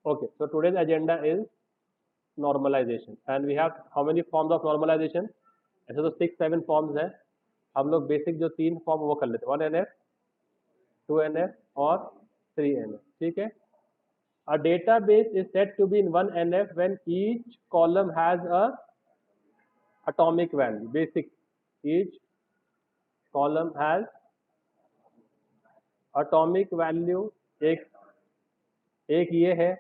Okay, so today's agenda is normalization and we have how many forms of normalization? ऐसे तो 6-7 forms है. हम लोग बेसिक जो 3 फॉर्म वो कर लेते हैं 1NF, 2NF और 3NF. ठीक है. A database is said to be in 1NF when each column has a atomic value. Basic, each column has atomic value. एक ये है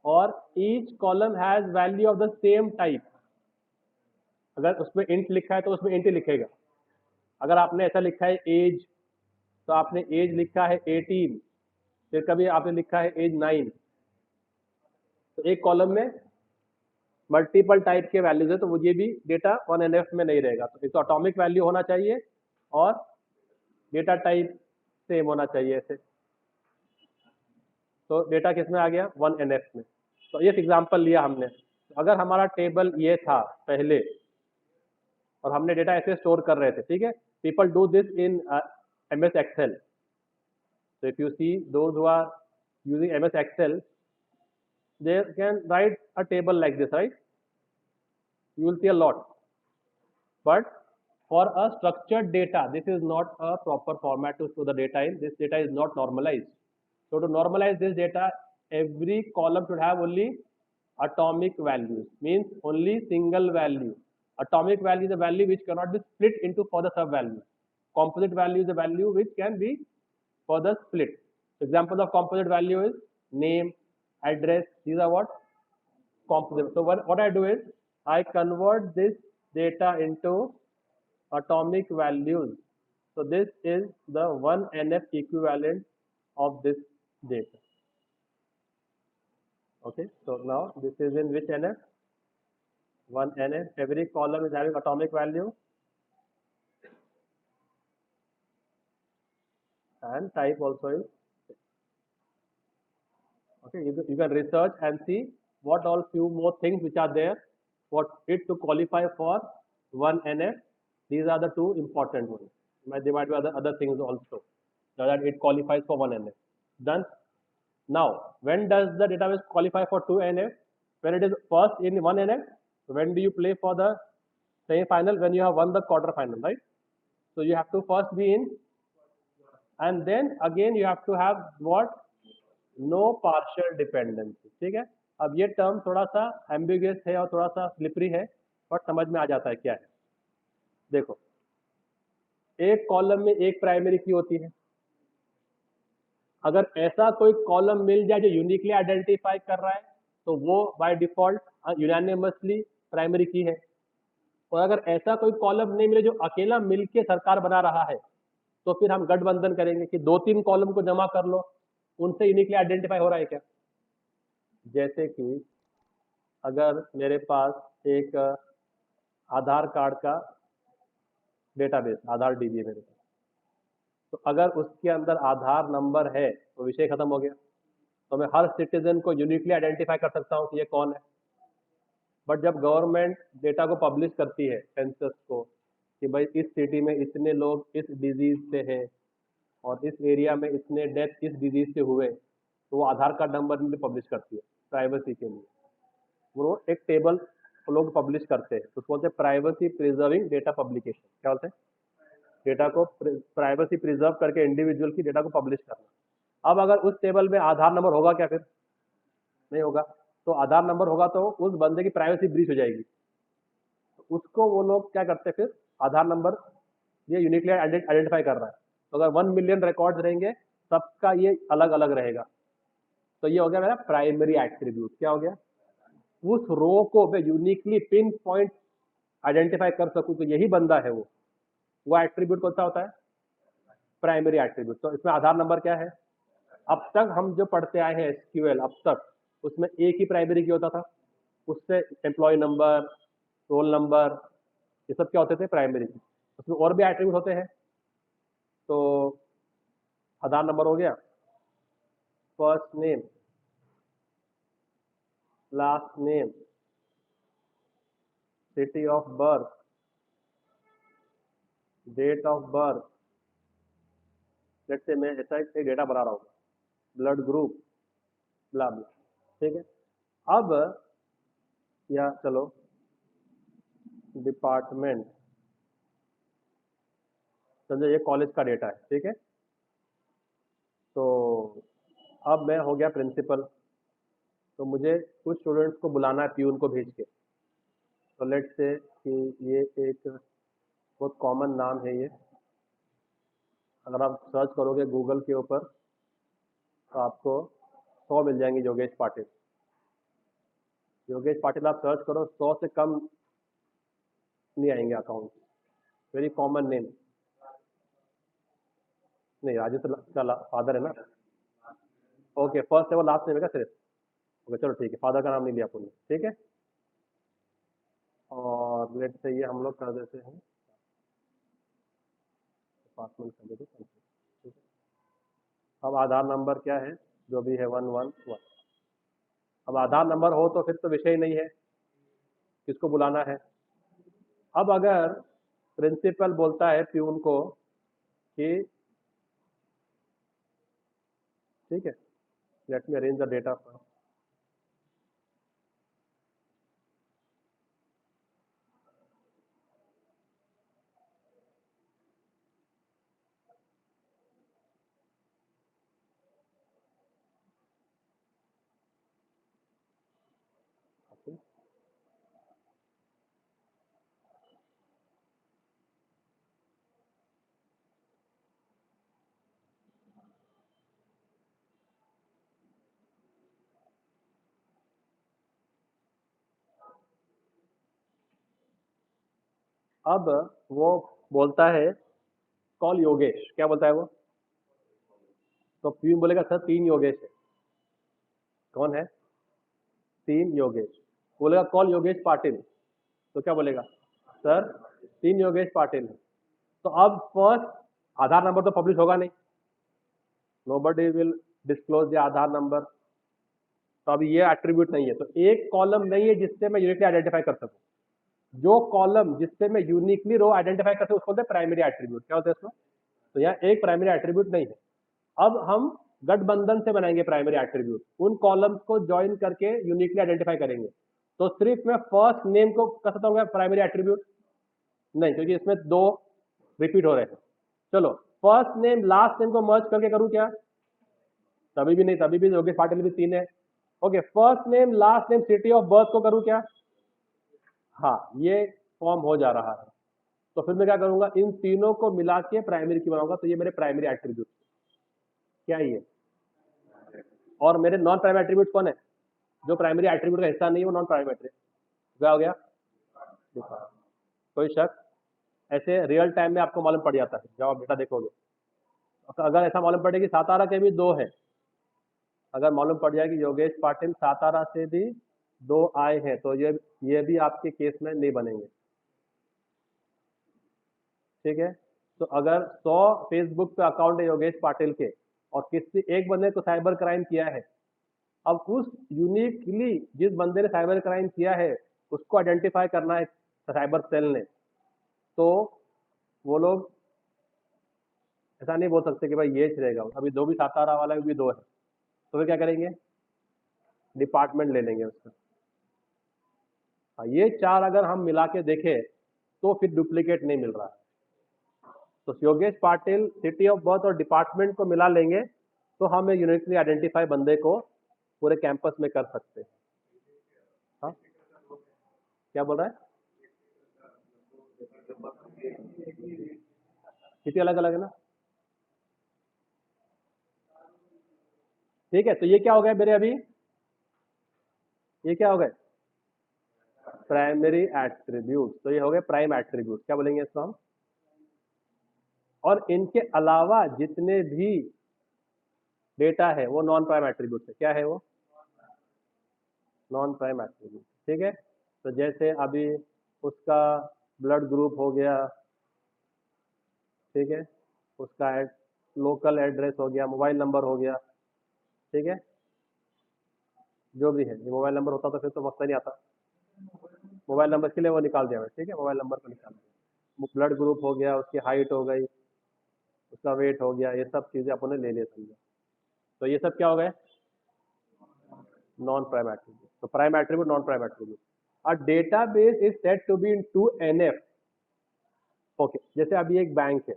और each column has value of the same type. अगर उसमें int लिखा है तो उसमें int ही लिखेगा. अगर आपने ऐसा लिखा है एज तो आपने एज लिखा है 18, फिर कभी आपने लिखा है एज 9. तो एक कॉलम में मल्टीपल टाइप के वैल्यूज है तो वो ये भी डेटा 1NF में नहीं रहेगा. तो एक तो एटॉमिक वैल्यू होना चाहिए और डेटा टाइप सेम होना चाहिए ऐसे. तो डेटा किस में आ गया 1NF में. तो ये एग्जांपल लिया हमने. तो अगर हमारा टेबल ये था पहले और हमने डेटा ऐसे स्टोर कर रहे थे. ठीक है. People do this in MS Excel. So if you see those who are using MS Excel, they can write a table like this, right? You will see a lot. But for a structured data, this is not a proper format to store the data in. This data is not normalized. So to normalize this data, every column should have only atomic values, means only single value. Atomic value is a value which cannot be split into further sub values. Composite value is a value which can be further split. Example of composite value is name, address. These are what? Composite. So what I do is I convert this data into atomic values. So this is the 1NF equivalent of this data. Okay, so now this is in which NF? 1NF. Every column is having atomic value and type also is. Okay, you can research and see what all few more things which are there, what it to qualify for 1NF. These are the two important ones. There might be other things also so that it qualifies for 1NF. Done. Now, when does the database qualify for 2NF? When it is first in 1NF. When do you play for the semi-final? When you have won the quarter final, right? So you have to first be in, and then again you have to have what? No partial dependency. ठीक है. अब ये term थोड़ा सा ambiguous है और थोड़ा सा स्लिपरी है, बट समझ में आ जाता है क्या है. देखो, एक कॉलम में एक प्राइमरी की होती है. अगर ऐसा कोई कॉलम मिल जाए जो यूनिकली आइडेंटिफाई कर रहा है तो वो by default unanimously primary key है. और अगर ऐसा कोई कॉलम नहीं मिले जो अकेला मिलके सरकार बना रहा है तो फिर हम गठबंधन करेंगे कि 2-3 कॉलम को जमा कर लो, उनसे यूनिकली आइडेंटिफाई हो रहा है क्या. जैसे कि अगर मेरे पास एक आधार कार्ड का डेटाबेस आधार DB है मेरे पास, तो अगर उसके अंदर आधार नंबर है तो विषय खत्म हो गया. तो मैं हर सिटीजन को यूनिकली आइडेंटिफाई कर सकता हूँ कि ये कौन है. बट जब गवर्नमेंट डेटा को पब्लिश करती है सेंसस को कि भाई इस सिटी में इतने लोग इस डिजीज से हैं और इस एरिया में इतने डेथ इस डिजीज से हुए, तो वो आधार कार्ड नंबर भी पब्लिश करती है प्राइवेसी के लिए. वो एक टेबल लोग पब्लिश करते हैं तो उसको बोलते हैं प्राइवेसी प्रिजर्विंग डेटा पब्लिकेशन. क्या बोलते हैं? डेटा को प्राइवेसी प्रिजर्व करके इंडिविजुअल की डेटा को पब्लिश करना. अब अगर उस टेबल में आधार नंबर होगा क्या? फिर नहीं होगा. तो आधार नंबर होगा तो उस बंदे की प्राइवेसी ब्रीच हो जाएगी. तो उसको वो लोग क्या करते हैं, फिर आधार नंबर ये यूनिकली आइडेंटिफाई कर रहा है. तो अगर 1 मिलियन रिकॉर्ड्स रहेंगे सबका ये अलग अलग रहेगा. तो ये हो गया मेरा प्राइमरी एट्रीब्यूट. क्या हो गया? उस रो को मैं यूनिकली पिन पॉइंट आइडेंटिफाई कर सकूं तो यही बंदा है वो एट्रीब्यूट कौन सा होता है? Primary attribute. तो इसमें आधार नंबर क्या है? अब तक हम जो पढ़ते आए हैं SQL अब तक उसमें एक ही प्राइमरी की होता था. उससे एम्प्लॉय नंबर, रोल नंबर, ये सब क्या होते थे? प्राइमरी की. उसमें और भी एट्रीब्यूट होते हैं. तो आधार नंबर हो गया, first name, last name, city of birth, date of birth. Let's say मैं ऐसा एक डेटा बना रहा हूँ, ब्लड ग्रुप, ब्ला ब्ला. ठीक है। अब या चलो डिपार्टमेंट, समझो ये कॉलेज का डेटा है, ठीक है। तो अब मैं हो गया प्रिंसिपल, तो मुझे कुछ स्टूडेंट्स को बुलाना है प्यून को भेज के। तो लेट्स से कि ये एक बहुत कॉमन नाम है ये, अगर आप सर्च करोगे गूगल के ऊपर तो आपको 100 मिल जाएंगे योगेश पाटिल। योगेश पाटिल आप सर्च करो, 100 से कम नहीं आएंगे अकाउंट। Very common name. नहीं, राजू तो का फादर है ना। ओके, फर्स्ट है वो, लास्ट नेम है क्या सिर्फ? ओके चलो ठीक है, फादर का नाम नहीं लिया आपने, ठीक है। और लेट से ये हम लोग कर देते हैं डिपार्टमेंट कर देते हैं, ठीक है। अब आधार नंबर क्या है, जो भी है 111। अब आधार नंबर हो तो फिर तो विषय ही नहीं है, किसको बुलाना है। अब अगर प्रिंसिपल बोलता है प्यून को कि ठीक है, let me arrange the data for, अब वो बोलता है कॉल योगेश, क्या बोलता है वो? तो प्यून बोलेगा सर 3 योगेश है। कौन है? 3 योगेश। बोलेगा कॉल योगेश पाटिल, तो क्या बोलेगा? सर 3 योगेश पाटिल है। तो अब फर्स्ट, आधार नंबर तो पब्लिश होगा नहीं, nobody will disclose the Aadhaar number. तो अभी ये एट्रीब्यूट नहीं है, तो एक कॉलम नहीं है जिससे मैं यूनिकली आइडेंटिफाई कर सकूं। जो कॉलम जिससे मैं यूनिकली रो आइडेंटिफाई कर सकूं उसको बोलते हैं प्राइमरी एट्रीब्यूट। क्या होता है इसमें? तो यहाँ एक प्राइमरी एट्रीब्यूट नहीं है। अब हम गठबंधन से बनाएंगे प्राइमरी एट्रीब्यूट, उन कॉलम्स को ज्वाइन करके यूनिकली आइडेंटिफाई करेंगे। तो सिर्फ मैं फर्स्ट नेम को कर सकता हूँ प्राइमरी एट्रीब्यूट? नहीं, क्योंकि इसमें 2 रिपीट हो रहे हैं। चलो फर्स्ट नेम लास्ट नेम को मर्ज करके करूँ क्या? तभी भी नहीं, तभी भी योगेश पाटिल भी 3 है। Okay, first name last name city of birth को करूँ क्या? हाँ, ये फॉर्म हो जा रहा है। तो फिर मैं क्या करूंगा, इन तीनों को मिला के प्राइमरी की बनाऊंगा। तो ये मेरे प्राइमरी एट्रीब्यूट क्या है ये। और मेरे नॉन प्राइमरी एट्रीब्यूट कौन है? जो प्राइमरी एट्रीब्यूट का हिस्सा नहीं है वो नॉन प्राइमरी एट्रीब्यूट। क्या हो गया? कोई शक? ऐसे रियल टाइम में आपको मालूम पड़ जाता है जब आप डेटा देखोगे। तो अगर ऐसा मालूम पड़े कि सातारा के भी 2 है, अगर मालूम पड़ जाए कि योगेश पाटिल सातारा से भी 2 आए हैं, तो ये भी आपके केस में नहीं बनेंगे, ठीक है। तो अगर 100 फेसबुक पे अकाउंट है योगेश पाटिल के और किसी एक बंदे को साइबर क्राइम किया है, अब उस यूनिकली जिस बंदे ने साइबर क्राइम किया है उसको आइडेंटिफाई करना है साइबर सेल ने, तो वो लोग ऐसा नहीं बोल सकते कि भाई ये रहेगा, अभी 2 भी सातारा वाला भी 2 है, तो फिर क्या करेंगे? डिपार्टमेंट ले लेंगे उसका। हाँ, ये 4 अगर हम मिला के देखें तो फिर डुप्लीकेट नहीं मिल रहा है। तो Yogesh Patil, city of birth और डिपार्टमेंट को मिला लेंगे तो हम यूनिकली आइडेंटिफाई बंदे को पूरे कैंपस में कर सकते हैं। हाँ, क्या बोल रहा है? सिटी अलग अलग है ना। ठीक है, तो ये क्या हो गया मेरे अभी, ये क्या हो गए? Primary attribute. तो ये हो गए प्राइम एट्रीब्यूट, क्या बोलेंगे इसको हम। और इनके अलावा जितने भी डेटा है वो नॉन प्राइम एट्रीब्यूट है। क्या है वो? नॉन प्राइम एट्रीब्यूट, ठीक है। तो जैसे अभी उसका ब्लड ग्रुप हो गया, ठीक है, उसका लोकल एड्रेस हो गया, मोबाइल नंबर हो गया, ठीक है, जो भी है। ये मोबाइल नंबर होता तो फिर तो मसला नहीं आता, मोबाइल नंबर के लिए वो निकाल दिया, ठीक है, मोबाइल नंबर को निकाल दिया। ब्लड ग्रुप हो गया, उसकी हाइट हो गई, उसका वेट हो गया, ये सब चीज़ें अपन ने ले लिया समझा। तो ये सब क्या हो गए? नॉन प्राइम एट्रीब्यूट, तो prime attribute, non prime attribute. A database is said to be in two NF. Okay, जैसे अभी एक बैंक है,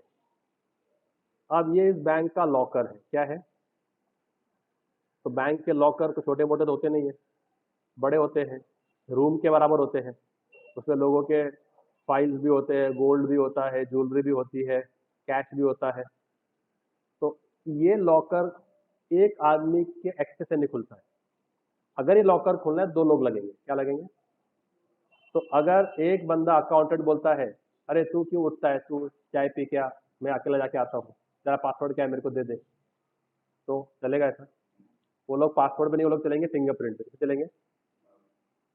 अब ये इस बैंक का लॉकर है, क्या है? तो बैंक के लॉकर तो छोटे मोटे तो होते नहीं है, बड़े होते हैं, रूम के बराबर होते हैं। उसमें लोगों के फाइल्स भी होते हैं, गोल्ड भी होता है, ज्वेलरी भी होती है, कैश भी होता है। तो ये लॉकर एक आदमी के एक्सेस से नहीं खुलता है। अगर ये लॉकर खोलना है, 2 लोग लगेंगे, क्या लगेंगे? तो अगर एक बंदा अकाउंटेंट बोलता है, अरे तू क्यों उठता है, तू चाय पी क्या, मैं अकेला जाके आता हूँ, तेरा पासवर्ड क्या है मेरे को दे दे, तो चलेगा ऐसा? वो लोग पासवर्ड पे नहीं, वो लोग चलेंगे फिंगरप्रिंट पे चलेंगे।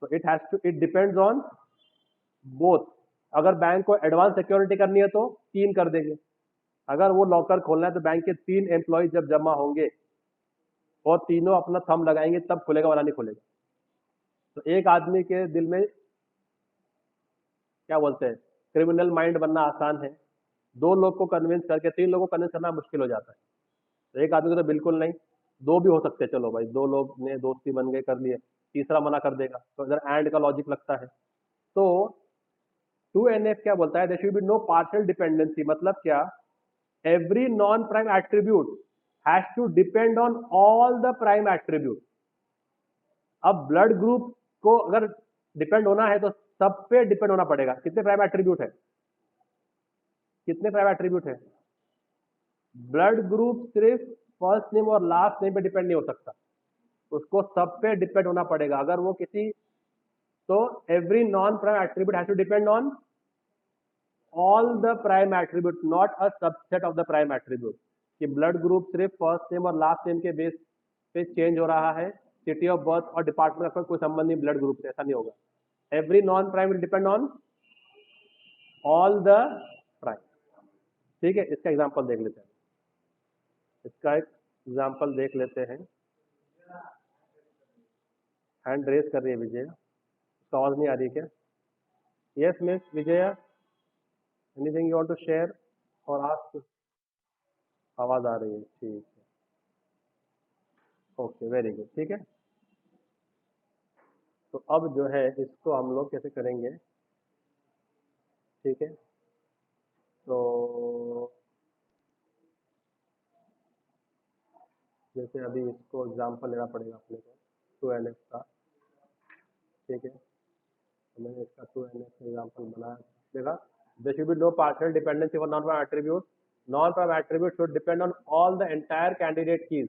तो इट डिपेंड्स ऑन बोथ। अगर बैंक को एडवांस सिक्योरिटी करनी है तो 3 कर देंगे। अगर वो लॉकर खोलना है तो बैंक के 3 एम्प्लॉय जब जमा होंगे और तीनों अपना थंब लगाएंगे तब खुलेगा, वरना नहीं खुलेगा। तो एक आदमी के दिल में क्या बोलते हैं, क्रिमिनल माइंड बनना आसान है, 2 लोग को कन्विंस करके 3 लोगों को कन्विंस करना मुश्किल हो जाता है। तो एक आदमी को तो बिल्कुल नहीं, 2 भी हो सकते हैं, चलो भाई 2 लोग ने दोस्ती बन गए, कर लिए, तीसरा मना कर देगा, तो इधर एंड का लॉजिक लगता है। तो 2NF क्या बोलता है, there should be no partial dependency. मतलब क्या? Every non prime attribute has to depend on all the prime attribute. अब ब्लड ग्रुप को अगर डिपेंड होना है तो सब पे डिपेंड होना पड़ेगा। कितने प्राइम एट्रीब्यूट है? कितने प्राइम एट्रीब्यूट है? ब्लड ग्रुप सिर्फ फर्स्ट नेम और लास्ट नेम पे डिपेंड नहीं हो सकता, उसको सब पे डिपेंड होना पड़ेगा। अगर वो किसी, तो every non prime attribute has to depend on all the prime attribute, not a subset of the prime attribute. कि ब्लड ग्रुप सिर्फ फर्स्ट नेम और लास्ट नेम के बेस पे चेंज हो रहा है, सिटी ऑफ बर्थ और डिपार्टमेंट का कोई संबंध नहीं ब्लड ग्रुप से, ऐसा नहीं होगा। Every non prime will depend on all the prime. ठीक है, इसका एग्जांपल देख लेते हैं। इसका एक एग्जांपल देख लेते हैं। हैंड रेस कर रही है विजय, उसका आवाज नहीं आ रही है क्या? Yes miss Vijay, anything you want to share और आस्क? आवाज आ रही है, ठीक है, ओके, वेरी गुड, ठीक है। तो अब जो है इसको हम लोग कैसे करेंगे, ठीक है? तो जैसे अभी इसको एग्जांपल लेना पड़ेगा अपने को 2NF का, ठीक है? तो मैंने इसका 2NF का एग्जांपल बनाया, देखा, there should be no partial dependency for non prime attribute, non prime attribute should depend on all the entire candidate keys.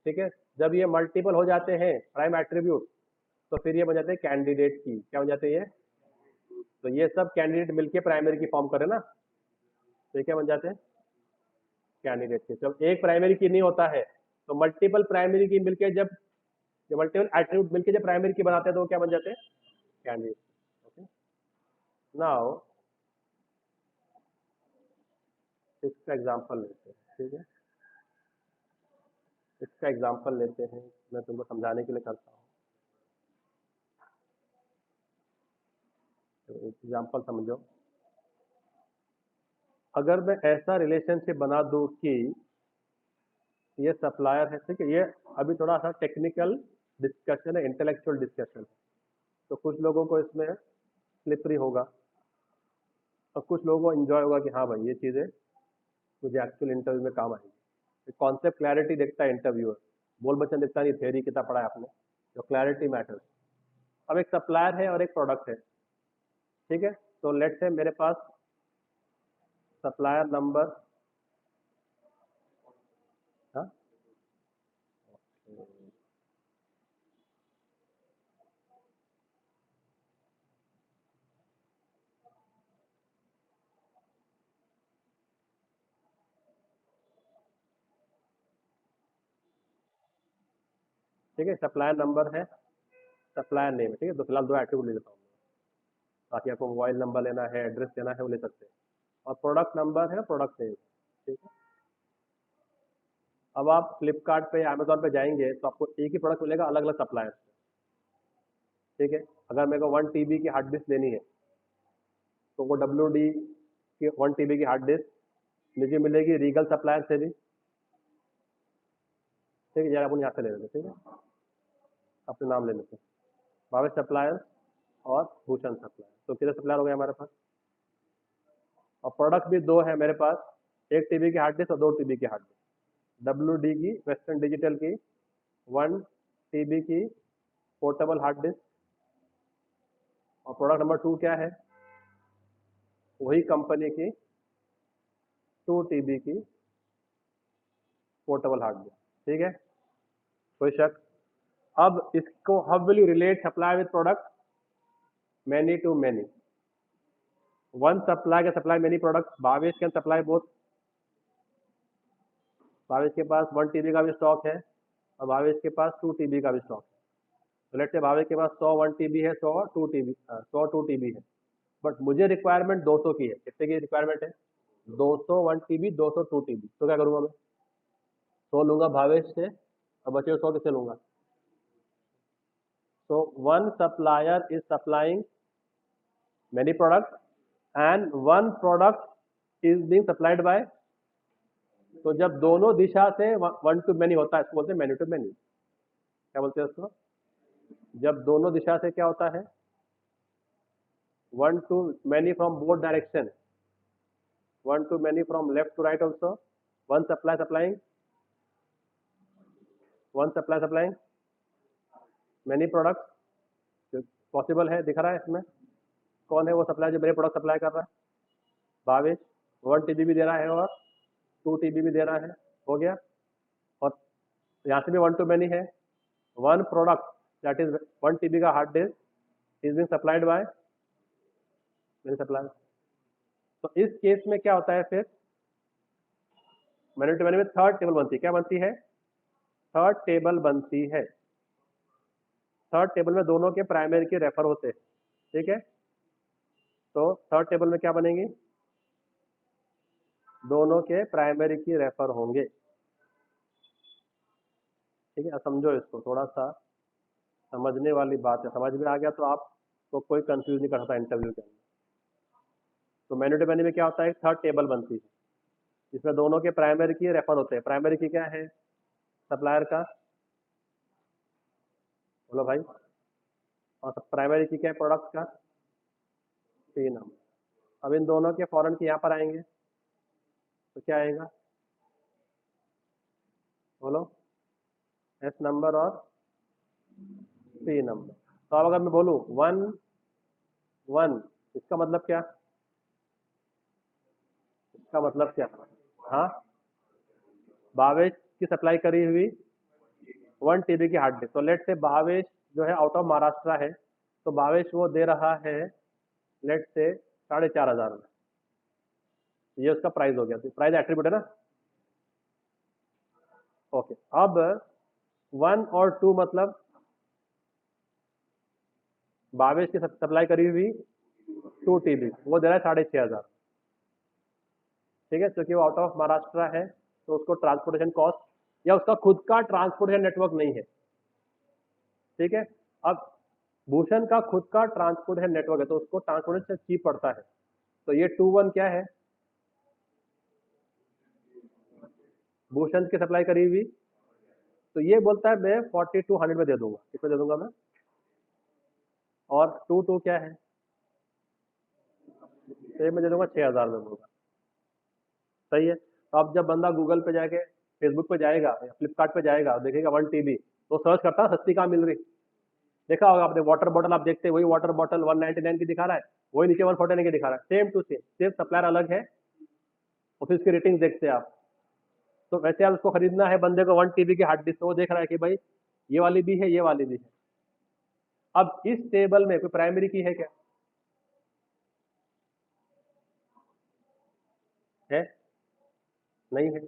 ठीक है, जब ये मल्टीपल हो जाते हैं प्राइम एट्रीब्यूट तो फिर ये बन जाते हैं कैंडिडेट की, क्या बन जाते हैं ये? तो ये सब कैंडिडेट मिलके प्राइमरी की फॉर्म करे ना, तो ये क्या बन जाते हैं? कैंडिडेट की। जब एक प्राइमरी की नहीं होता है तो मल्टीपल प्राइमरी की मिलके जब मल्टीपल एट्रीब्यूट मिलके जब प्राइमरी की बनाते हैं तो वो क्या बन जाते हैं? कैंडिडेट। ओके, नाउ इसका एग्जांपल लेते हैं, ठीक है? इसका एग्जांपल लेते हैं, मैं तुमको समझाने के लिए करता हूँ, तो एग्जांपल समझो। अगर मैं ऐसा रिलेशनशिप बना दूं कि ये सप्लायर है, ठीक है, ये अभी थोड़ा सा टेक्निकल डिस्कशन है, इंटेलेक्चुअल डिस्कशन है, तो कुछ लोगों को इसमें स्लिपरी होगा और कुछ लोगों को एंजॉय होगा कि हाँ भाई ये चीज़ें मुझे एक्चुअल इंटरव्यू में काम आएगी। कॉन्सेप्ट क्लैरिटी देखता है इंटरव्यूअर, बोल बच्चन देखता नहीं, थ्योरी कितना पढ़ा है आपने, जो क्लैरिटी मैटर्स। अब एक सप्लायर है और एक प्रोडक्ट है, ठीक है? तो लेट्स से मेरे पास सप्लायर नंबर, हाँ, ठीक है, सप्लायर नंबर है, सप्लायर नेम है, ठीक है? तो फिलहाल 2 एट्रीब्यूट ले लेता हूँ, बाकी आपको मोबाइल नंबर लेना है, एड्रेस लेना है, वो ले सकते हैं। और प्रोडक्ट नंबर है, प्रोडक्ट नेम, ठीक है? अब आप फ्लिपकार्ट पे या अमेजोन पे जाएंगे तो आपको एक ही प्रोडक्ट मिलेगा अलग अलग सप्लायर, ठीक है? अगर मेरे को 1 TB की हार्ड डिस्क लेनी है तो वो WD की 1 TB की हार्ड डिस्क मुझे मिलेगी रीगल सप्लायर से भी, ठीक है? जरा अपन यहाँ से ले लेते, ठीक है? अपने नाम लेने से, भावेश सप्लायर्स और भूषण सप्लायर। तो कितने सप्लायर हो गए हमारे पास? और प्रोडक्ट भी दो है मेरे पास, 1 TB की हार्ड डिस्क और 2 TB की हार्ड डिस्क। WD की, वेस्टर्न डिजिटल की 1 TB की पोर्टेबल हार्ड डिस्क। और प्रोडक्ट नंबर 2 क्या है? वही कंपनी की 2 TB की पोर्टेबल हार्ड डिस्क। ठीक है, कोई शक? अब इसको how will you relate supply with product? Many to many. One supply के supply many product. Bhavesh can supply both. Bhavesh के पास 1 TB का भी स्टॉक है और भावेश के पास 2 TB का भी स्टॉक है। तो लेट्स से भावेश के पास 100 1 TB है, 100 2 TB, 100 2 TB है, बट मुझे रिक्वायरमेंट 200 की है। कितने की रिक्वायरमेंट है? 200 1 TB, 200 2 TB। तो क्या करूंगा मैं? 100 लूंगा भावेश से और बचे 100 किससे लूंगा? So one supplier is supplying many products and one product is being supplied by। तो जब दोनों दिशा से 1 to many होता है, इसको बोलते हैं मैनी टू मैनी। क्या बोलते हैं उसको? जब दोनों दिशा से क्या होता है? 1 to many from both direction, 1 to many from left to right also। one supply supplying many products। Possible है, दिख रहा है इसमें? कौन है वो सप्लाई जो मेरे प्रोडक्ट सप्लाई कर रहा है? भावेश 1 TB भी दे रहा है और 2 TB भी दे रहा है। हो गया। और यहाँ से भी 1 to many है। One product that is 1 TB का hard disk is being supplied by मेरे सप्लायर। तो इस केस में क्या होता है फिर? मैनी टू मैनी में थर्ड टेबल बनती है। क्या बनती है? थर्ड टेबल बनती है। थर्ड टेबल में दोनों के प्राइमरी के रेफर होते हैं। ठीक है, तो थर्ड टेबल में क्या बनेंगी? दोनों के प्राइमरी की रेफर होंगे। ठीक है, समझो इसको, थोड़ा सा समझने वाली बात है। समझ में आ गया तो आपको कोई कंफ्यूज नहीं कर सकता इंटरव्यू के अंदर। तो मैनी टू मैनी में क्या होता है? थर्ड टेबल बनती है जिसमें दोनों के प्राइमरी की रेफर होते हैं। प्राइमरी की क्या है सप्लायर का? बोलो भाई। और प्राइमरी की क्या है प्रोडक्ट का? P number. अब इन दोनों के फॉरन के यहाँ पर आएंगे तो क्या आएगा? बोलो। S नंबर और P नंबर। तो अब अगर मैं बोलूँ 1 1, इसका मतलब क्या? इसका मतलब क्या? हाँ, भावेश की सप्लाई करी हुई 1 TB की हार्ड डिस्क। तो लेट से भावेश जो है आउट ऑफ महाराष्ट्र है, तो भावेश वो दे रहा है लेट से 4,500 में। ये उसका प्राइस हो गया। तो प्राइस एट्रीब्यूट है ना। ओके, अब 1 और 2 मतलब भावेश की सप्लाई करी हुई 2 TB, वो दे रहा है 6,500। ठीक है, क्योंकि वो आउट ऑफ महाराष्ट्र है तो उसको ट्रांसपोर्टेशन कॉस्ट या उसका खुद का ट्रांसपोर्टेशन नेटवर्क नहीं है। ठीक है, अब भूषण का खुद का ट्रांसपोर्टेशन नेटवर्क है तो उसको ट्रांसपोर्टेशन चीप पड़ता है। तो ये 2-1 क्या है? भूषण की सप्लाई करी हुई, तो ये बोलता है मैं 4200 में दे दूंगा। कितना दे दूंगा मैं? और 2-2 क्या है? तो ये मैं दे दूंगा 6,000 में दूंगा। सही है। तो अब जब बंदा गूगल पे जाके, फेसबुक पे जाएगा या फ्लिपकार्ट पे जाएगा, देखेगा 1 TB, तो सर्च करता है सस्ती कहाँ मिल रही। देखा होगा आपने, वाटर बॉटल आप देखते हैं, वही वाटर बॉटल 199 की दिखा रहा है, वही नीचे 149 की दिखा रहा है। सेम टू सेम, सिर्फ सप्लायर अलग है और फिर उसकी रेटिंग देखते हैं आप। तो वैसे आप उसको खरीदना है बंदे को 1 TB की हार्ड डिस्क, तो वो देख रहा है कि भाई ये वाली भी है, ये वाली भी है। अब इस टेबल में कोई प्राइमरी की है क्या? है? नहीं है।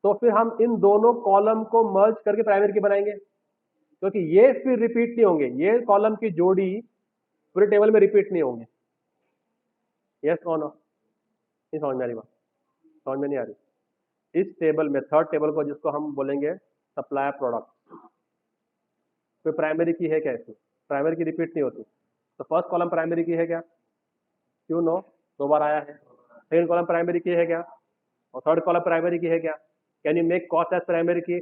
तो फिर हम इन दोनों कॉलम को मर्ज करके प्राइमरी की बनाएंगे, क्योंकि ये फिर रिपीट नहीं होंगे। ये कॉलम की जोड़ी पूरे टेबल में रिपीट नहीं होंगे। यस कौन हो? नहीं समझ में आ रही बात? समझ में नहीं आ रही? इस टेबल में थर्ड टेबल को जिसको हम बोलेंगे सप्लायर प्रोडक्ट, कोई प्राइमरी की है क्या इसमें? प्राइमरी की रिपीट नहीं होती। तो फर्स्ट कॉलम प्राइमरी की है क्या? क्यों नो? 2 बार आया है। सेकंड कॉलम प्राइमरी की है क्या? और थर्ड कॉलम प्राइमरी की है क्या? Can you make cost as primary key?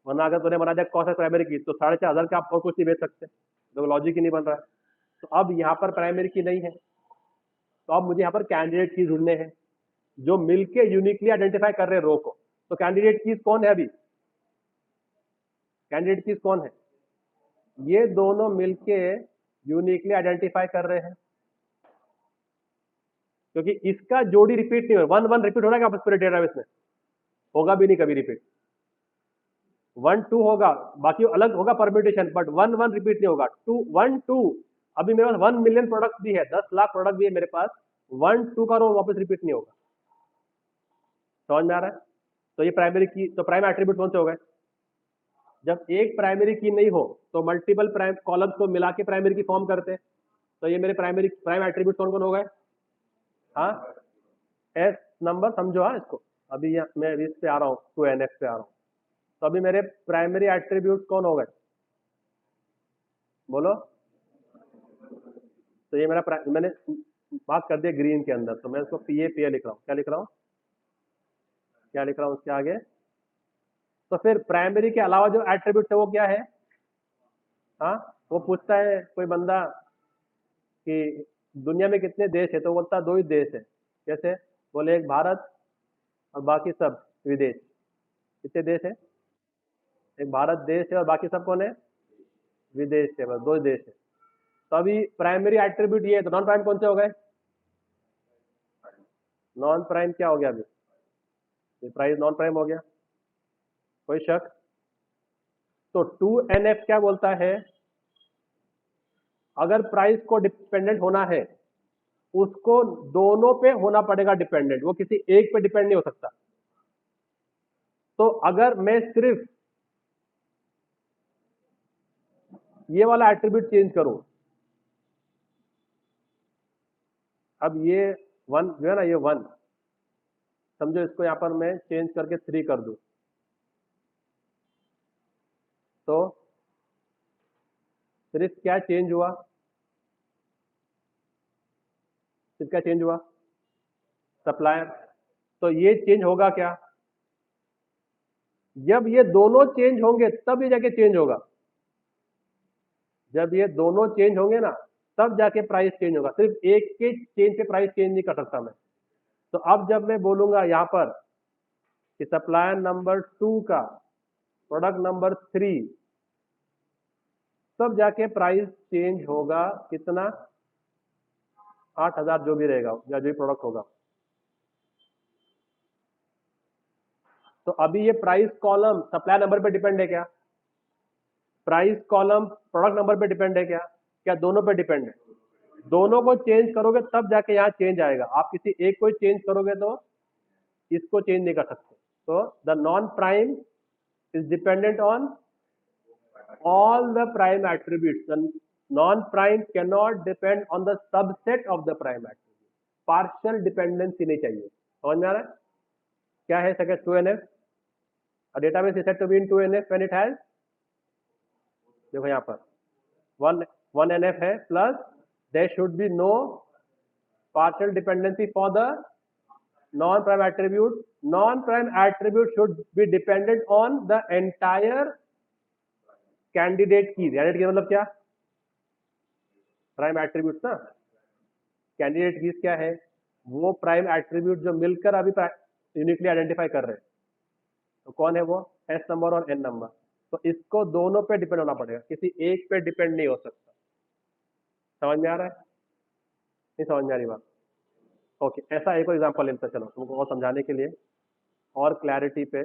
वरना अगर तूने बना दिया कॉस एक्स प्राइमरी की तो 4,500 का आप और कुछ नहीं बेच सकते, तो लॉजिक ही नहीं बन रहा है। तो अब यहाँ पर प्राइमरी की नहीं है, तो अब मुझे यहाँ पर कैंडिडेट की ढूंढने हैं जो मिलके यूनिकली आइडेंटिफाई कर रहे हैं रो को। तो कैंडिडेट कीज कौन है अभी? कैंडिडेट कीज कौन है? ये दोनों मिलके यूनिकली आइडेंटिफाई कर रहे हैं, क्योंकि इसका जोड़ी रिपीट नहीं हो, 1 1 रिपीट हो रहा है क्या पूरे डेटाबेस में? होगा भी नहीं कभी रिपीट। 1 2 होगा, बाकी अलग होगा परम्यूटेशन, बट 1 1 रिपीट नहीं होगा। 2 1 2, अभी मेरे पास 1 मिलियन प्रोडक्ट भी है, 10 लाख प्रोडक्ट भी है मेरे पास, 1 2 का रो वापस रिपीट नहीं होगा। समझ में आ रहा है? तो ये प्राइमरी की, तो प्राइम एट्रीब्यूट कौन से हो गए? जब एक प्राइमरी की नहीं हो तो मल्टीपल प्राइम कॉलम्स को मिला के प्राइमरी की फॉर्म करते हैं। तो ये मेरे प्राइम एट्रीब्यूट कौन कौन हो गए? हाँ, एस नंबर समझो। हाँ, इसको अभी मैं इस पे आ रहा हूँ, 2NF पे आ रहा हूँ। तो अभी मेरे प्राइमरी एट्रीब्यूट कौन हो गए? बोलो। तो ये मैंने बात कर दिया ग्रीन के अंदर, तो मैं इसको PA लिख रहा हूँ। क्या लिख रहा हूँ? क्या लिख रहा हूँ उसके आगे? तो फिर प्राइमरी के अलावा जो एट्रीब्यूट है वो क्या है? हाँ, वो पूछता है कोई बंदा कि दुनिया में कितने देश है, तो बोलता 2 ही देश है। कैसे? बोले एक भारत और बाकी सब विदेश। कितने देश है? एक भारत देश है और बाकी सब कौन है? विदेश है, बस 2 देश है। तो अभी प्राइमरी एट्रीब्यूट ये है, तो नॉन प्राइम कौन से हो गए? नॉन प्राइम क्या हो गया अभी? ये प्राइस नॉन प्राइम हो गया, कोई शक? तो 2NF क्या बोलता है? अगर प्राइस को डिपेंडेंट होना है, उसको दोनों पे होना पड़ेगा डिपेंडेंट, वो किसी एक पे डिपेंड नहीं हो सकता। तो अगर मैं सिर्फ ये वाला एट्रीब्यूट चेंज करूं, अब ये 1 जो है ना, ये 1 समझो, इसको यहां पर मैं चेंज करके 3 कर दूं, तो सिर्फ क्या चेंज हुआ? सिर्फ क्या चेंज हुआ? सप्लायर। तो ये चेंज होगा क्या? जब ये दोनों चेंज होंगे तब ये जाके चेंज होगा। जब ये दोनों चेंज होंगे ना, तब जाके प्राइस चेंज होगा। सिर्फ एक के चेंज पे प्राइस चेंज नहीं कर सकता मैं। तो अब जब मैं बोलूंगा यहां पर कि सप्लायर नंबर 2 का प्रोडक्ट नंबर 3, तब जाके प्राइस चेंज होगा। कितना? 8,000 जो भी रहेगा या जो भी प्रोडक्ट होगा। तो अभी ये प्राइस कॉलम सप्लायर नंबर पे डिपेंड है क्या? प्राइस कॉलम प्रोडक्ट नंबर पे डिपेंड है क्या? क्या दोनों पे डिपेंड है? दोनों को चेंज करोगे तब जाके यहाँ चेंज आएगा। आप किसी एक को चेंज करोगे तो इसको चेंज नहीं कर सकते। तो the non prime is dependent on all the prime attributes. The non-prime cannot depend on the subset of the prime attribute. Partial dependency नहीं चाहिए। समझ में आ रहा है? क्या है second? 2NF। A database is said to be in 2NF when it has, देखो यहाँ पर 1NF है, plus there should be no partial dependency for the non-prime attribute. Non-prime attribute should be dependent on the entire candidate key. Candidate key मतलब क्या? Prime attribute ना। Candidate keys क्या है? वो प्राइम एट्रीब्यूट जो मिलकर अभी यूनिकली आइडेंटिफाई कर रहे हैं। तो कौन है वो? एस नंबर और एन नंबर। तो इसको दोनों पे डिपेंड होना पड़ेगा, किसी एक पे डिपेंड नहीं हो सकता। समझ में आ रहा है? नहीं समझ में आ रही बात? ओके, ऐसा एक और एग्जांपल लेते हैं, चलो तुमको और समझाने के लिए और क्लैरिटी पे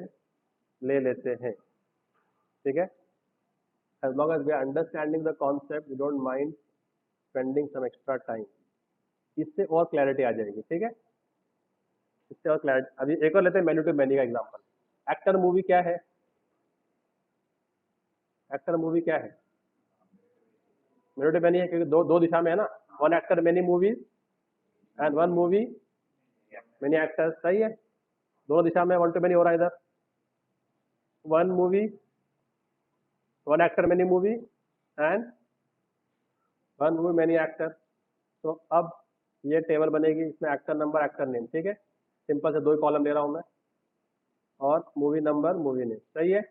ले लेते हैं। ठीक है? as long as we are understanding the concept, we don't mind spending some extra time. इससे और क्लैरिटी आ जाएगी। ठीक है? इससे और क्लैरिटी। अभी एक और लेते हैं मेन्यू टू मेनी का एग्जांपल। एक्टर मूवी क्या है? एक्टर मूवी क्या है? मेन्यू टू मेनी है, क्योंकि दो दिशा में है ना। One actor many movies and one movie many actors. सही है? दोनों दिशा में वन टू मेनी हो रहा है। इधर one movie, one actor many movie and one movie many actor. तो अब ये टेबल बनेगी, इसमें एक्टर नंबर, एक्टर नेम। ठीक है? सिंपल से 2 ही कॉलम ले रहा हूं मैं, और मूवी नंबर, मूवी नेम। सही है?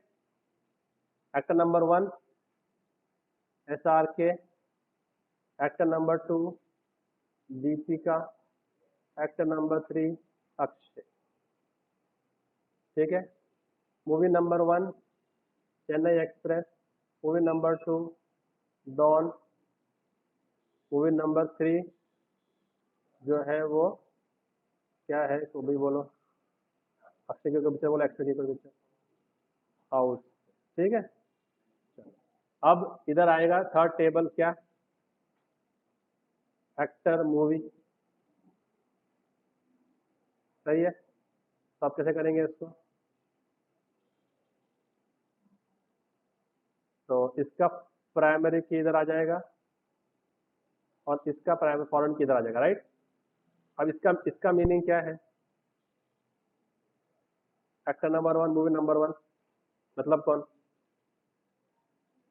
Actor number 1 SRK, actor number 2 Deepika, actor number 3 Akshay. ठीक है, movie number 1 Chennai Express, movie number 2 Don, movie number 3 जो है वो क्या है, तो भी बोलो, अक्षय के पिक्चर बोलो, एक्टर के पिक्चर, हाउस। ठीक है, अब इधर आएगा थर्ड टेबल, क्या, एक्टर मूवी। सही है, तो आप कैसे करेंगे इसको, तो इसका प्राइमरी की इधर आ जाएगा और इसका प्राइमरी फॉरेन की इधर आ जाएगा, राइट। अब इसका मीनिंग क्या है, एक्टर नंबर 1 मूवी नंबर 1 मतलब कौन,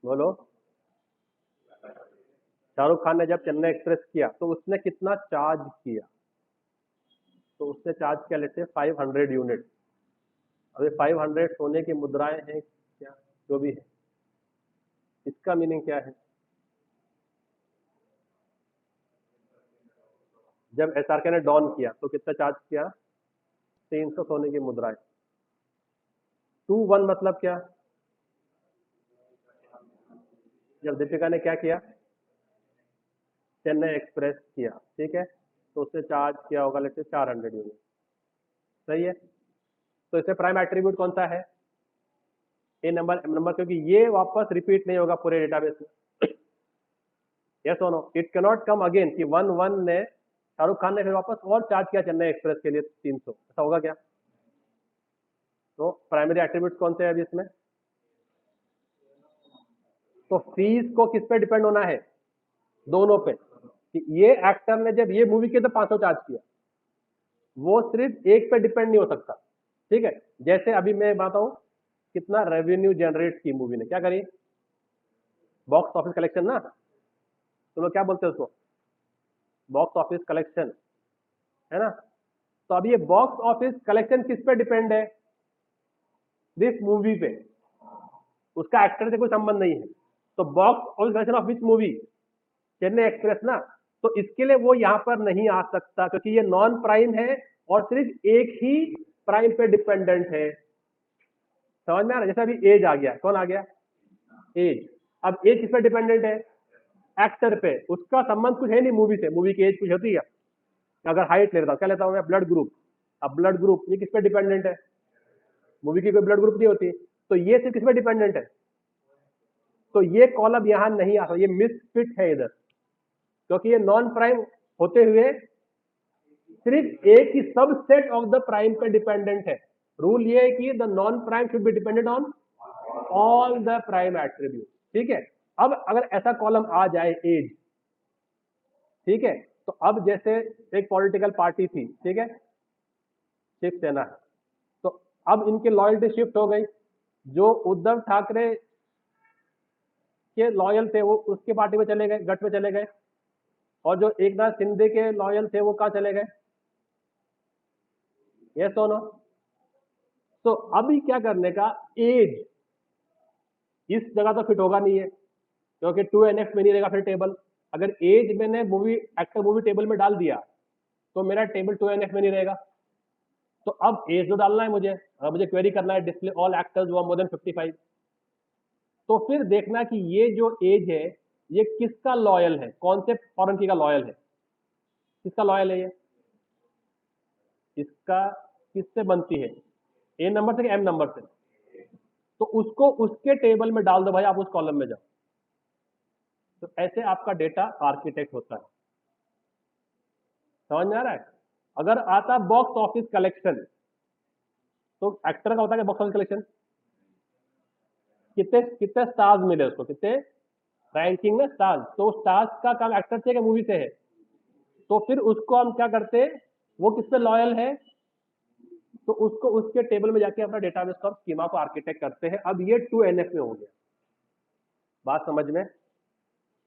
बोलो। शाहरुख खान ने जब चेन्नई एक्सप्रेस किया तो उसने कितना चार्ज किया, तो उसने चार्ज किया लेते 500 यूनिट। अभी 500 सोने की मुद्राएं हैं क्या, जो भी है, इसका मीनिंग क्या है, जब SRK ने डॉन किया तो कितना चार्ज किया, 300 सोने की मुद्राएं। 2-1 मतलब क्या, जब दीपिका ने क्या किया, चेन्नई एक्सप्रेस किया, ठीक है, तो उसने चार्ज किया होगा लेते 400 यूनिट। सही है, तो इसमें प्राइम एट्रीब्यूट कौन सा है, ए नंबर, क्योंकि ये वापस रिपीट नहीं होगा पूरे डेटाबेस में। यस और no, it can not come again कि 1-1 ने शाहरुख खान ने फिर वापस और चार्ज किया चेन्नई एक्सप्रेस के लिए 300, ऐसा होगा क्या। तो प्राइमरी एट्रीब्यूट कौन से है अभी इसमें, तो फीस को किस पे डिपेंड होना है, दोनों पे, कि ये एक्टर ने जब ये मूवी की तो 500 चार्ज किया, वो सिर्फ एक पे डिपेंड नहीं हो सकता। ठीक है, जैसे अभी मैं बताऊं कितना रेवेन्यू जनरेट की मूवी ने, क्या करी, बॉक्स ऑफिस कलेक्शन ना, तो लोग क्या बोलते हैं उसको, बॉक्स ऑफिस कलेक्शन, है ना। तो अब ये बॉक्स ऑफिस कलेक्शन किस पे डिपेंड है, दिस मूवी पे, उसका एक्टर से कोई संबंध नहीं है। तो box office collection of which movie, Chennai express ना, तो इसके लिए वो यहां पर नहीं आ सकता क्योंकि ये नॉन प्राइम है और सिर्फ एक ही प्राइम पे डिपेंडेंट है। समझ में आ रहा है, जैसे अभी एज आ गया, कौन आ गया, एज। अब एज किस पे डिपेंडेंट है, एक्टर पे, उसका संबंध कुछ है नहीं मूवी से, मूवी की एज कुछ होती है, अगर हाइट ले लेता हूं, क्या लेता हूं मैं, ब्लड ग्रुप। अब ब्लड ग्रुप ये किस पे डिपेंडेंट है, मूवी की कोई ब्लड ग्रुप नहीं होती, तो ये सिर्फ किस पे डिपेंडेंट है, तो ये कॉलम यहां नहीं आ सकता, ये मिसफिट है इधर, क्योंकि ये नॉन प्राइम होते हुए सिर्फ एक ही सबसेट ऑफ द प्राइम पे डिपेंडेंट है। रूल ये है कि the non prime should be dependent on all the prime attribute. ठीक है, अब अगर ऐसा कॉलम आ जाए एज, ठीक है, तो अब जैसे एक पॉलिटिकल पार्टी थी, ठीक है, शिवसेना है, तो अब इनके लॉयल्टी शिफ्ट हो गई, जो उद्धव ठाकरे के लॉयल थे वो उसके पार्टी में चले गए, गठ में चले गए, और जो एकनाथ शिंदे के लॉयल थे वो कहां चले गए, ये नो। तो अभी क्या करने का, एज इस जगह तो फिट होगा नहीं है क्योंकि 2NF में नहीं रहेगा फिर टेबल। अगर एज मैंने मूवी एक्टर मूवी टेबल में डाल दिया तो मेरा टेबल 2NF में नहीं रहेगा। तो अब एज तो डालना है मुझे, अगर मुझे क्वेरी करना है डिस्प्ले ऑल एक्टर्स हुआ मोर देन 55, तो फिर देखना कि ये जो एज है ये किसका लॉयल है, कौन से फॉरेन की का लॉयल है, किसका लॉयल है ये, इसका किससे बनती है, ए नंबर से कि एम नंबर से, तो उसको उसके टेबल में डाल दो भाई, आप उस कॉलम में जाओ। तो ऐसे आपका डेटा आर्किटेक्ट होता है। समझ में आ रहा है, अगर आता बॉक्स ऑफिस कलेक्शन, तो एक्टर का होता है बॉक्स ऑफिस कलेक्शन, कितने कितने स्टार्स मिले उसको, कितने रैंकिंग में स्टार्स, तो स्टार्स का काम एक्टर से मूवी से है, तो फिर उसको हम क्या करते हैं, वो किससे लॉयल है, तो उसको उसके टेबल में जाके अपना डेटाबेस का स्कीमा को आर्किटेक्ट करते हैं। अब ये 2NF में हो गया, बात समझ में,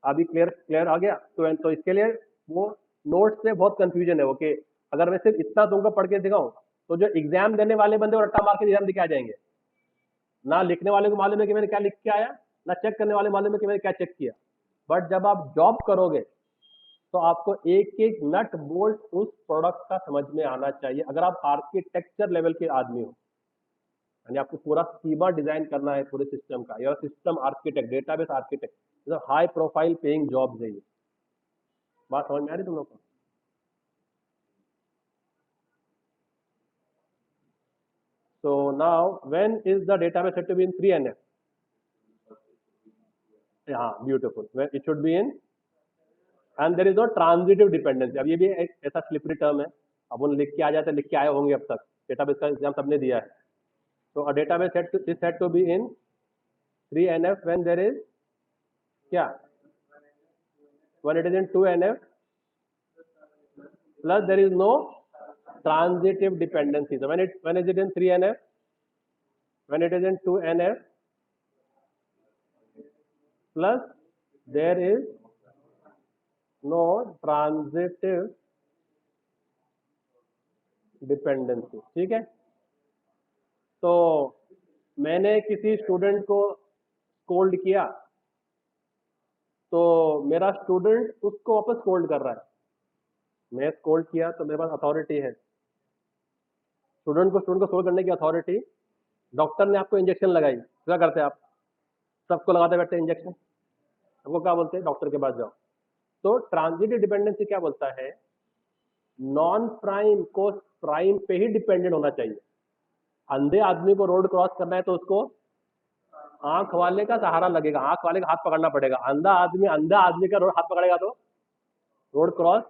अभी क्लियर आ गया। तो इसके लिए वो नोट से बहुत कंफ्यूजन है वो, कि अगर मैं सिर्फ इतना तुमको पढ़ के दिखाऊं तो जो एग्जाम देने वाले बंदे और रट्टा मार के एग्जाम दिखा जाएंगे। ना लिखने वाले को मालूम है कि मैंने क्या लिख के आया, ना चेक करने वाले मालूम है कि मैंने क्या चेक किया। बट जब आप जॉब करोगे तो आपको एक एक नट बोल्ट उस प्रोडक्ट का समझ में आना चाहिए। अगर आप आर्किटेक्चर लेवल के आदमी हो, यानी आपको पूरा स्कीमा डिजाइन करना है पूरे सिस्टम का, या सिस्टम आर्किटेक्ट, डेटाबेस आर्किटेक्ट, मतलब हाई प्रोफाइल पेइंग जॉब है ये। बात समझ में आ रही तुम लोग को? So now, when is the database set to be in 3NF? हाँ, beautiful. When it should be in, and there is no transitive dependency. अब ये भी एक ऐसा स्लिपरी टर्म है, अब उन लिख के आ जाते, लिख के आए होंगे अब तक, डेटाबेस का एग्जाम सबने दिया है। तो a database is set to be in 3NF when there is क्या? When it is in 2NF plus there is no transitive dependency. So when is it in 3NF? When it is in 2NF plus there is no transitive dependency. ठीक है? तो मैंने किसी student को scold किया, तो मेरा स्टूडेंट उसको वापस स्कोल्ड कर रहा है। मैं स्कोल्ड किया तो मेरे पास अथॉरिटी है, स्टूडेंट को स्कोल्ड करने की अथॉरिटी। डॉक्टर ने आपको इंजेक्शन लगाई, क्या करते हैं आप? सबको लगाते बैठते हैं इंजेक्शन, सबको क्या बोलते हैं? डॉक्टर के पास जाओ। तो ट्रांजिटिव डिपेंडेंसी क्या बोलता है? नॉन प्राइम को प्राइम पे ही डिपेंडेंट होना चाहिए। अंधे आदमी को रोड क्रॉस करना है तो उसको आंख वाले का सहारा लगेगा, आंख वाले का हाथ पकड़ना पड़ेगा। अंधा आदमी का हाथ पकड़ेगा तो रोड क्रॉस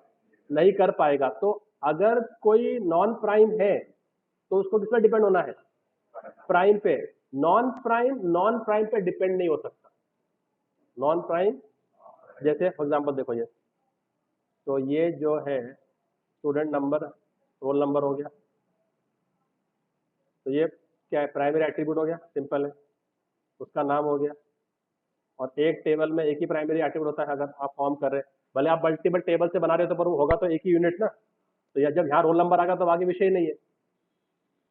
नहीं कर पाएगा। तो अगर कोई नॉन प्राइम है तो उसको किस पे डिपेंड होना है? प्राइम पे। नॉन प्राइम पे डिपेंड नहीं हो सकता। नॉन प्राइम, जैसे फॉर एग्जांपल देखो ये, तो ये जो है स्टूडेंट नंबर, रोल नंबर हो गया, तो ये क्या है? प्राइमरी एट्रीब्यूट हो गया, सिंपल है। उसका नाम हो गया, और एक टेबल में एक ही प्राइमरी एट्रीब्यूट होता है अगर आप फॉर्म कर रहे हैं। भले आप मल्टीपल टेबल से बना रहे हो तो पर वो होगा तो एक ही यूनिट ना। तो जब यहाँ रोल नंबर आएगा तो आगे विषय नहीं है।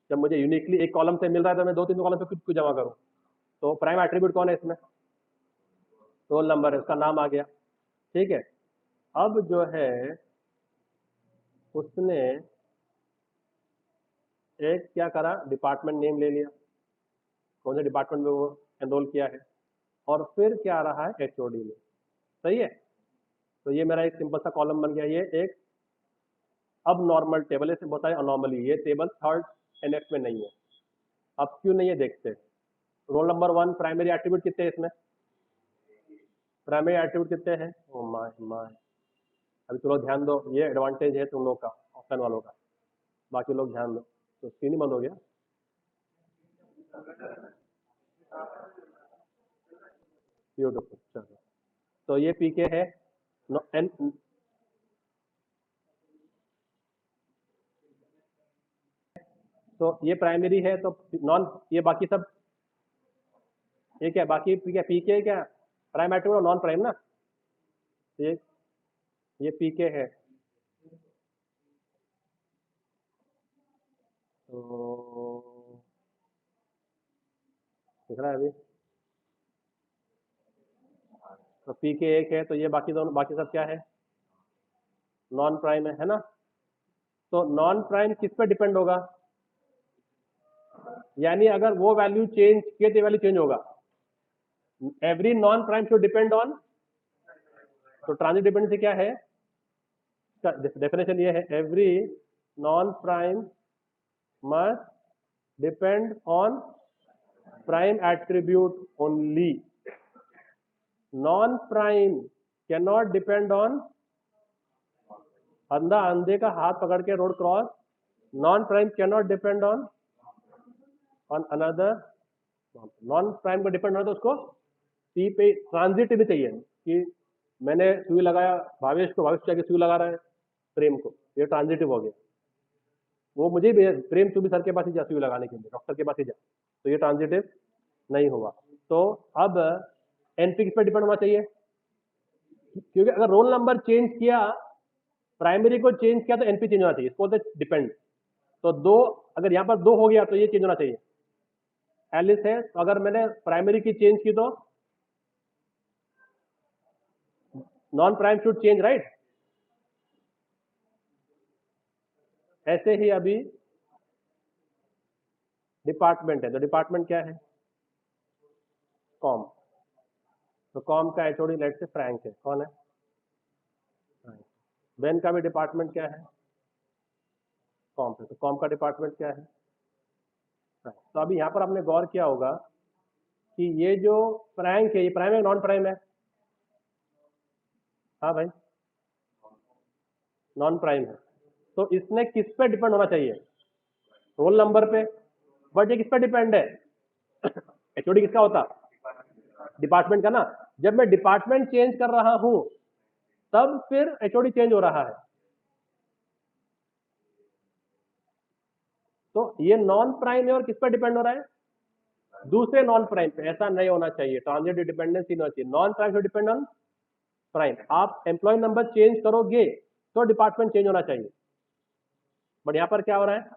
जब मुझे यूनिकली एक कॉलम से मिल रहा है तो मैं 2-3 कॉलम पे क्यों जमा करूँ? तो प्राइम एट्रीब्यूट कौन है इसमें? रोल नंबर है, उसका नाम आ गया। ठीक है, अब जो है उसने एक क्या करा, डिपार्टमेंट नेम ले लिया, कौन से डिपार्टमेंट में वो एनरोल किया है, और फिर क्या आ रहा है? एचओडी में। सही है? तो ये मेरा एक सिंपल सा कॉलम बन गया। ये एक अब नॉर्मल टेबल है, इसमें बहुत सारी अनॉमली। ये टेबल थर्ड एनएफ में नहीं है। अब क्यों नहीं है देखते। रोल नंबर 1 प्राइमरी एट्रीब्यूट कितने हैं इसमें? प्राइमरी एट्रीब्यूट कितने हैं? ओ माय माय, अभी तुम लोग ध्यान दो, ये एडवांटेज है तुम लोग का, ऑफलाइन वालों का। बाकी लोग ध्यान दो। तो स्क्रीन ही बंद हो गया। ब्यूटीफुल, चलो। तो ये पीके है, एन, तो ये प्राइमरी है, तो नॉन, ये बाकी सब, ये क्या बाकी क्या पीके क्या? प्राइम एट्रीब्यूट और नॉन प्राइम ना। ये पीके है, तो दिख रहा है अभी? तो पीके एक है, तो ये बाकी दोनों, बाकी सब क्या है? नॉन प्राइम है ना। तो नॉन प्राइम किस पे डिपेंड होगा? यानी अगर वो वैल्यू चेंज किए तो वैल्यू चेंज होगा। Every non prime should depend on. तो ट्रांजिट डिपेंडेंसी क्या है? डेफिनेशन ये है, every non prime must depend on prime attribute only. Non prime can not depend on. अंधा अंधे का हाथ पकड़ के road cross, non prime can not depend on another. Non prime को डिपेंड हो तो उसको सी पे ट्रांजिट भी चाहिए, कि मैंने सुई लगाया भावेश को, भावेश जाके सुई लगा रहा है प्रेम को, ये ट्रांजिटिव हो गया। वो मुझे भी प्रेम, तू भी सर के पास ही जा सुई लगाने के लिए, डॉक्टर के पास ही जा, तो ये ट्रांजिटिव नहीं हुआ। तो अब एनपी किस पर डिपेंड होना चाहिए? क्योंकि अगर रोल नंबर चेंज किया, प्राइमरी को चेंज किया, तो एनपी चेंज होना चाहिए, इसको डिपेंड। तो 2, अगर यहाँ पर 2 हो गया तो ये चेंज होना चाहिए। एलिस है, तो अगर मैंने प्राइमरी की चेंज की तो non prime should change, right. ऐसे ही अभी डिपार्टमेंट है, तो डिपार्टमेंट क्या है, कॉम। तो कॉम का एचओडी लेट से फ्रैंक है, कौन है, फ्रैंक। बेन का भी डिपार्टमेंट क्या है, कॉम है, तो कॉम का डिपार्टमेंट क्या है, फ्रैंक। तो अभी यहाँ पर आपने गौर किया होगा कि ये जो फ्रैंक है, ये प्राइम है नॉन प्राइम है, हाँ भाई नॉन प्राइम है। तो इसने किस पे डिपेंड होना चाहिए, रोल नंबर पे, बट ये किस पे डिपेंड है, एचओडी किसका होता, डिपार्टमेंट का ना। जब मैं डिपार्टमेंट चेंज कर रहा हूं तब फिर एचओडी चेंज हो रहा है। तो ये नॉन प्राइम है और किस पर डिपेंड हो रहा है, दूसरे नॉन प्राइम पे। ऐसा नहीं होना चाहिए, ट्रांजिटिव डिपेंडेंसी नहीं होना चाहिए, नॉन प्राइम से डिपेंड ऑन प्राइम। आप एम्प्लॉय नंबर चेंज करोगे तो डिपार्टमेंट चेंज होना चाहिए, बट यहां पर क्या हो रहा है,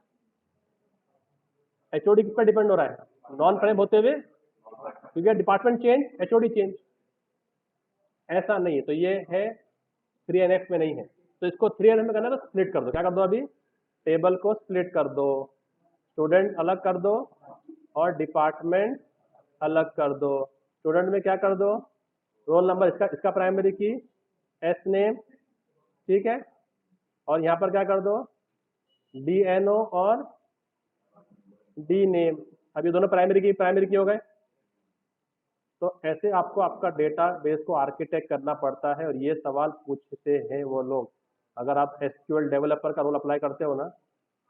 एचओडी किस पर डिपेंड हो रहा है, नॉन प्राइम होते हुए, क्योंकि डिपार्टमेंट चेंज एचओडी चेंज, ऐसा नहीं है। तो ये है 3NF में नहीं है। तो इसको 3NF में करना है तो स्प्लिट कर दो, क्या कर दो, अभी टेबल को स्प्लिट कर दो, स्टूडेंट अलग कर दो और डिपार्टमेंट अलग कर दो। स्टूडेंट में क्या कर दो, रोल नंबर, इसका इसका प्राइमरी की, एस नेम, ठीक है, और यहाँ पर क्या कर दो, DNO और डी नेम। अब ये दोनों प्राइमरी की हो गए। तो ऐसे आपको आपका डेटा बेस को आर्किटेक्ट करना पड़ता है, और ये सवाल पूछते हैं वो लोग। अगर आप SQL डेवलपर का रोल अप्लाई करते हो ना,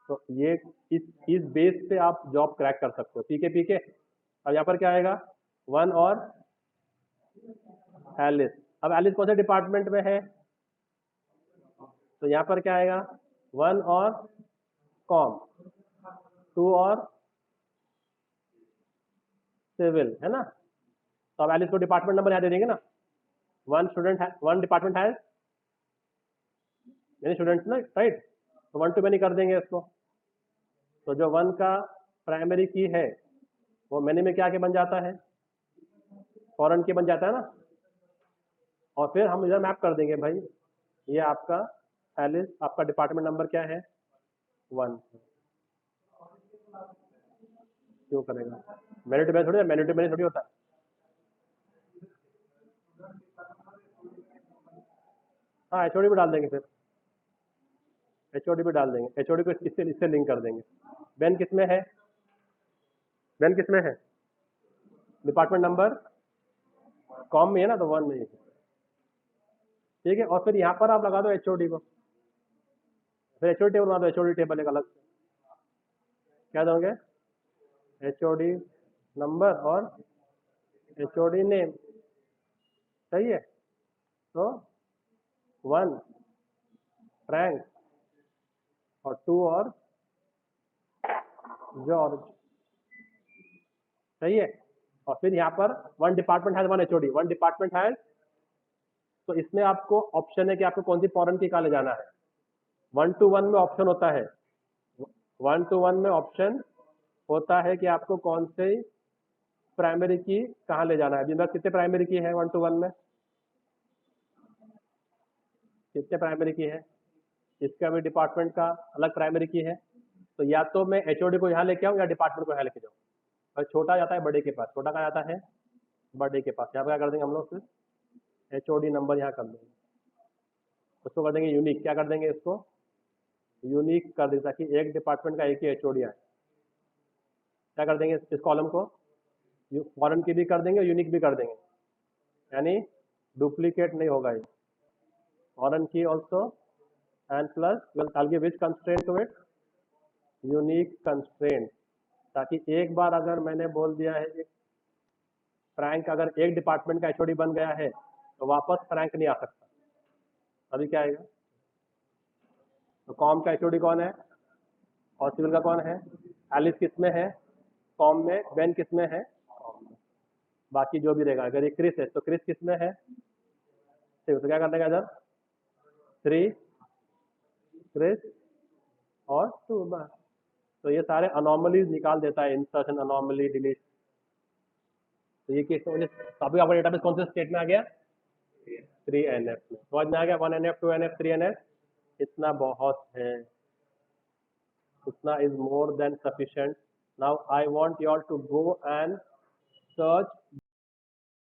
तो ये इस बेस पे आप जॉब क्रैक कर सकते हो। पीके अब यहाँ पर क्या आएगा, वन और एलिस। अब एलिस कौन से डिपार्टमेंट में है, तो यहाँ पर क्या आएगा, वन और कॉम, टू और सिविल, है ना। तो अब एलिस को डिपार्टमेंट नंबर यहाँ दे देंगे ना, वन डिपार्टमेंट है, यानी स्टूडेंट्स ना, राइट। तो 1 to many कर देंगे इसको। तो जो वन का प्राइमरी की है वो मैनी में क्या के बन जाता है, फॉरेन के बन जाता है ना। और फिर हम इधर मैप कर देंगे भाई, ये आपका एलिस, आपका डिपार्टमेंट नंबर क्या है, 1। क्यों करेगा, मैन्युटी में थोड़ी, मैन्युटी में थोड़ी होता है। हाँ एचओडी भी डाल देंगे, फिर एचओडी भी डाल देंगे, एचओडी को इससे लिंक कर देंगे। बेन किस में है, बेन किस में है, डिपार्टमेंट नंबर कॉम में है ना, तो 1 में ही है, ठीक है। और फिर यहाँ पर आप लगा दो एचओडी को, फिर एचओडी टेबल बना दो, एचओडी टेबल एक अलग से, क्या दोगे, एचओडी नंबर और एचओडी नेम, सही है। तो 1 फ्रैंक और 2 और जॉर्ज, सही है। और फिर यहाँ पर one department has one HOD, one department has, तो इसमें आपको ऑप्शन है कि आपको कौन सी फॉरेन की कहाँ ले जाना है। 1 to 1 में ऑप्शन होता है, 1 to 1 में ऑप्शन होता है कि आपको कौन से प्राइमरी की कहाँ ले जाना है। अभी बस कितने प्राइमरी की है 1 to 1 में, कितने प्राइमरी की है, इसका भी डिपार्टमेंट का अलग प्राइमरी की है। तो या तो मैं एचओडी को यहाँ लेके आऊँ या डिपार्टमेंट को यहाँ लेके जाऊँ। और छोटा जाता है बड़े के पास, छोटा कहाँ जाता है, बड़े के पास। यहाँ पर क्या कर देंगे हम लोग, फिर एचओडी नंबर यहाँ कर देंगे, उसको कर देंगे यूनिक, क्या कर देंगे इसको, यूनिक कर देंगे, ताकि एक डिपार्टमेंट का एक ही एचओडी आए। क्या कर देंगे इस कॉलम को, फॉरेन की भी कर देंगे, यूनिक भी कर देंगे, यानी डुप्लीकेट नहीं होगा ये, फॉरेन की also, and plus I'll give which constraint to it, unique constraint. ताकि एक बार अगर मैंने बोल दिया है कि फ्रैंक अगर एक डिपार्टमेंट का एचओडी बन गया है तो वापस फ्रैंक नहीं आ सकता। अभी क्या आएगा, तो कॉम का एचओडी कौन है और सिविल का कौन है, एलिस किस में है, कॉम में, बेन किस में है, कॉम में। बाकी जो भी रहेगा, अगर ये क्रिस है तो क्रिस किस में है, सिविल। तो क्या करने का इधर, 3 क्रिस और 2 बस। तो ये सारे अनॉमलीज निकाल देता है, इंसर्शन, अनॉमली, डिलीट, तो ये केस तो आपका डेटाबेस कौन से स्टेट में आ गया? 3NF में। समझ में आ गया? 1NF 2NF 3NF इतना बहुत है, इतना is more than sufficient. Now I want you all to go and search